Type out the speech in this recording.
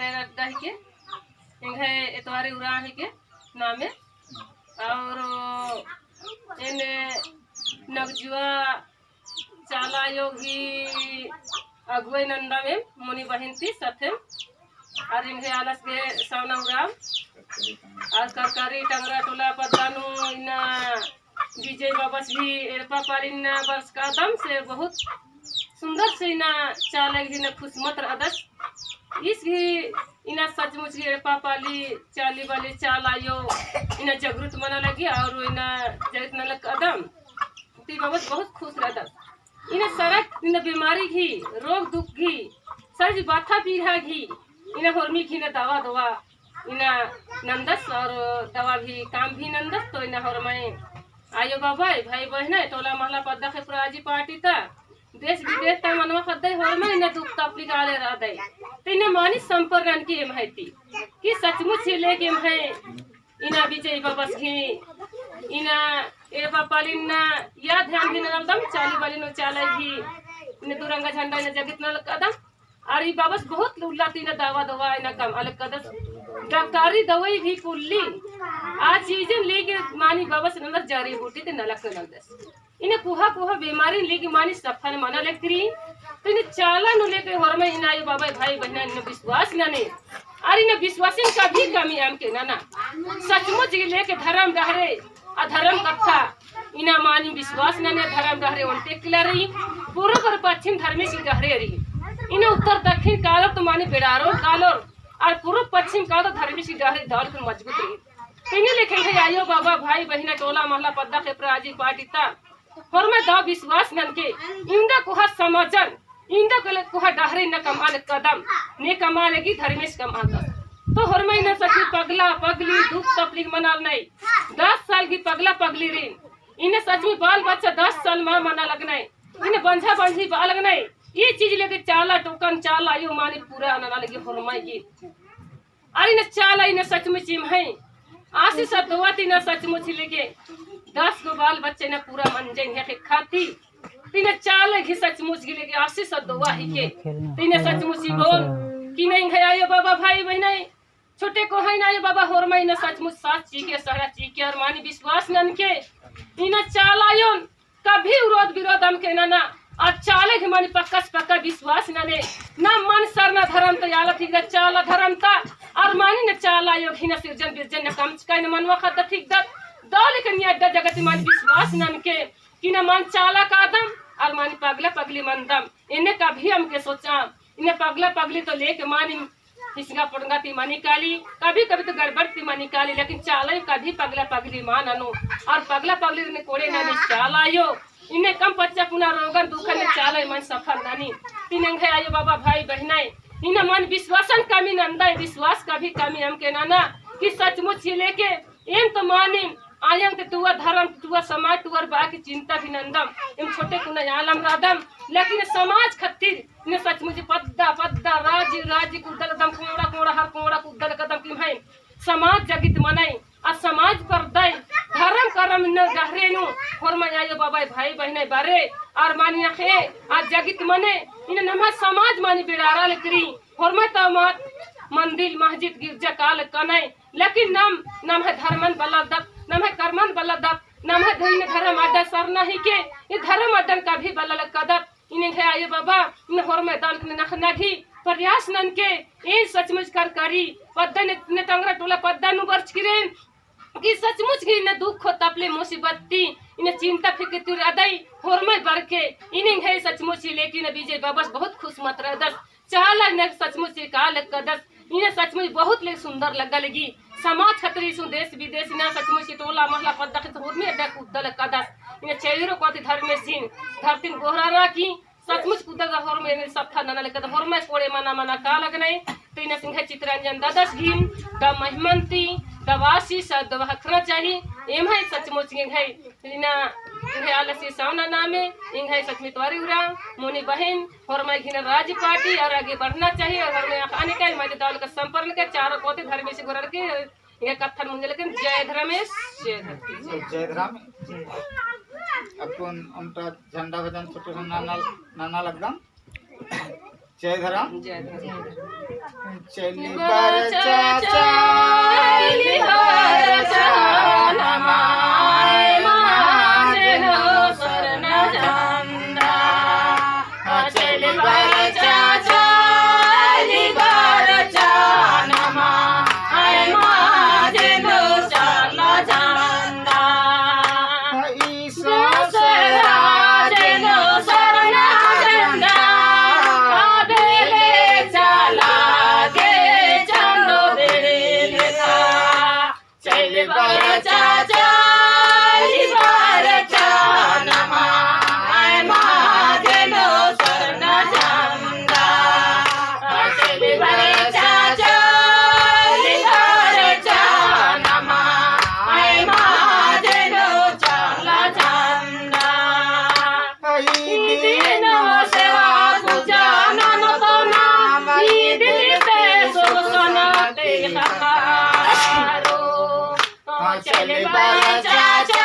है अड्डा ही के इंगे इतवारी उड़ा ही के नामे और इने नगजुआ चाला योगी अगुई नंदा में मुनि बहन थी सथे और इनके आलस के सावना उड़ा और करकारी टंगरा टोला पदानु इना विजय बाबस भी एड़पा पालिना वर्ष का दम से बहुत सुंदर से इना चालेगी ना खुशमत अदस इस भी इना सचमुच की एड़पा पाली चाली वाली चाल आयो इना जागृत मना लगी और इना जगत न कदम ती बाबस बहुत खुश रहता इना सड़क इना बीमारी घी रोग दुख घी सर बाथा पीढ़ा घी इना होर्मी घी ना दवा दवा इना नंदस और दवा भी काम भी नंदस तो इना होरमाए आयो बाबा भाई बहन टोला महला पद्दा के प्राजी पार्टी था देश विदेश ता मनवा खद्दे होरमाए इना दुख तपली गाले रह दे तो इना मानी संपर्क की महती कि सचमुच ले के है इना विजय बाबा घी इना ए बापालिना या ध्यान भी नलदम चाली वाली नो चाले भी इने दुरंगा झंडा इने जगित नल कदम और ई बाबस बहुत लुल्लाती ना दावा दवा इना कम अलग कदस डॉक्टरी दवाई भी कुल्ली आ चीजें लेके मानी बाबस नंदर जारी बूटी ते नलक नल दस इने कुहा कुहा बीमारी लेके मानी सफल मना लेकरी तो इने चाला नु लेके होर में इना आयो बाबा भाई बहना इने विश्वास ना ने और इने विश्वासन का भी कमी आम के ना सचमुच लेके धर्म डहरे अधर्म कथा इना मानी विश्वास न धर्म डहरे उल्टे किला रही पूर्व और पश्चिम धर्म की डहरे रही इन्हें उत्तर दक्षिण कालो तो मानी बेड़ारो कालो और पूर्व पश्चिम कालो धर्म की डहरे दाल पर मजबूत रही इन्हें लिखे है आयो बाबा भाई बहना टोला महला पद्दा के प्राजी पार्टी ता और मैं दा विश्वास नन के इंदा कुहा समाजन इंदा कले कुहा डहरे न कमाल कदम ने कमालेगी धर्मेश कमाल तो हर महीने सची पगला पगली दुख तकलीफ मनाल नहीं 10 साल की पगला पगली री इन्हें सच में बाल बच्चा 10 साल माँ मना लगना है इन्हें बंझा बंझी बाल लगना है ये चीज लेके चाला टोकन चाल आयु मानी पूरा आना लगी हरमाई की अरे इन्हें चाला इन्हें सचमुच है आशीष दुआती न सचमुच लेके 10 गो बाल बच्चे ने पूरा मंजे इन्हें खाती इन्हें चाल घी सचमुच लेके आशीष दुआ ही के इन्हें सचमुच बोल कि नहीं है आयो बाबा भाई बहना छोटे को है ना ये बाबा होर में इना सचमुच साथ चीके सहरा चीके और मानी विश्वास नन के इना चालायोन कभी विरोध विरोध हम के ना और चाले के मानी पक्का विश्वास नने ना मन सर ना धर्म तो याला ठीक चाला धर्म था और मानी न चालायो घिना सिरजन बिरजन न कम का न मनवा खद ठीक द दौल के निया जगत मानी विश्वास नन के कि न मन चाला का दम और मानी पगला पगली मन दम इन्हें कभी हम के सोचा इन्हें पगला पगली तो लेके मानी किसका पड़ंगा तीमा निकाली कभी कभी तो गड़बड़ तीमा निकाली लेकिन चाला कभी पगला पगली मान अनु और पगला पगली ने कोड़े नानी चालायो इन्हें कम बच्चा पुना रोगन दुखन ने चाला मन सफल नानी तीन है आयो बाबा भाई बहना इन्हें मन विश्वासन कमी नंदा विश्वास कभी कमी हम के नाना कि सचमुच लेके एम तो मानी आयम ते तुआ धर्म तुआ समाज तुअर बाकी चिंता भी नंदम एम छोटे कुना आलम रादम लेकिन समाज खत्तिर ने सचमुच पद्दा पद्दा राज राज कुदल दम कोड़ा कोड़ा हर कोड़ा कुदल कदम की है समाज जगित मनाई आ समाज पर दई धर्म करम न गहरे नु और मैं आयो बाबा भाई बहने बारे और मानिया खे आ जगित मने इन नम समाज मानी बिड़ारा लेकरी और मैं तो मंदिर मस्जिद गिरजा काल कनै लेकिन नम है धर्मन बलदब नम है कर्मन बलदब नम है धइन धर्म अड्डा सर नहीं के ये धर्म अड्डन का भी बलल कदब इन्हें है आयो बाबा इन होर में दाल ने नखना घी प्रयास नन के ए सचमुच कर करी पद्दा ने टंगरा टोला पद्दा नु वर्ष किरे कि सचमुच की न दुख हो तपले मुसीबती इन चिंता फिक्र तुर अदई होर में बढ़ के इन्हें है सचमुच लेकिन विजय बाबा बहुत खुश मत रहदस चाला ने सचमुच काल कदस इन्हें सचमुच बहुत ले सुंदर लगा लगी समाज खतरी सु देश विदेश ना सचमुच टोला महला पद्दा के होर में अड्डा कुदल कदस इन्हें चेहरो कोति धर्म में सीन धरतीन गोहरा की सचमुच कुदल होर में सफा नना लेकर होर में कोड़े मना मना का लगने तो इन्हें सिंह चित्रंजन दादस घीम द महिमंती दवासी सद वखरा चाहिए एम है सचमुच है इना इन्हें आलसी सावना नामे इंग है सचमित वारी उरा मोनी बहन और मैं घिना राज्य पार्टी और आगे बढ़ना चाहिए और मैं आने का मैं दौल का संपर्क के चारों कोते धर्म से गुरर के ये कथन मुझे लेकिन जय धर्मेश जय धरती जय धर्म अपन उनका झंडा वजन छोटे नाना नाना लगदम जय धरा जय धरा चली बर चाचा चली बर चानमा माझेनो शरण चंदा चली बर चाचा चली बर चानमा माझेनो शरण चंदा ईशो राजेनो शरण चंदा बेले चला के चंदो बेले चल बर चाचा चली बर चानमा माझेनो शरण चंदा चल बर चाचा चली बर चानमा माझेनो चला चंदा दीनो सेवा पूजा ननो नाम दिते सोसनते हकारो चल बर चाचा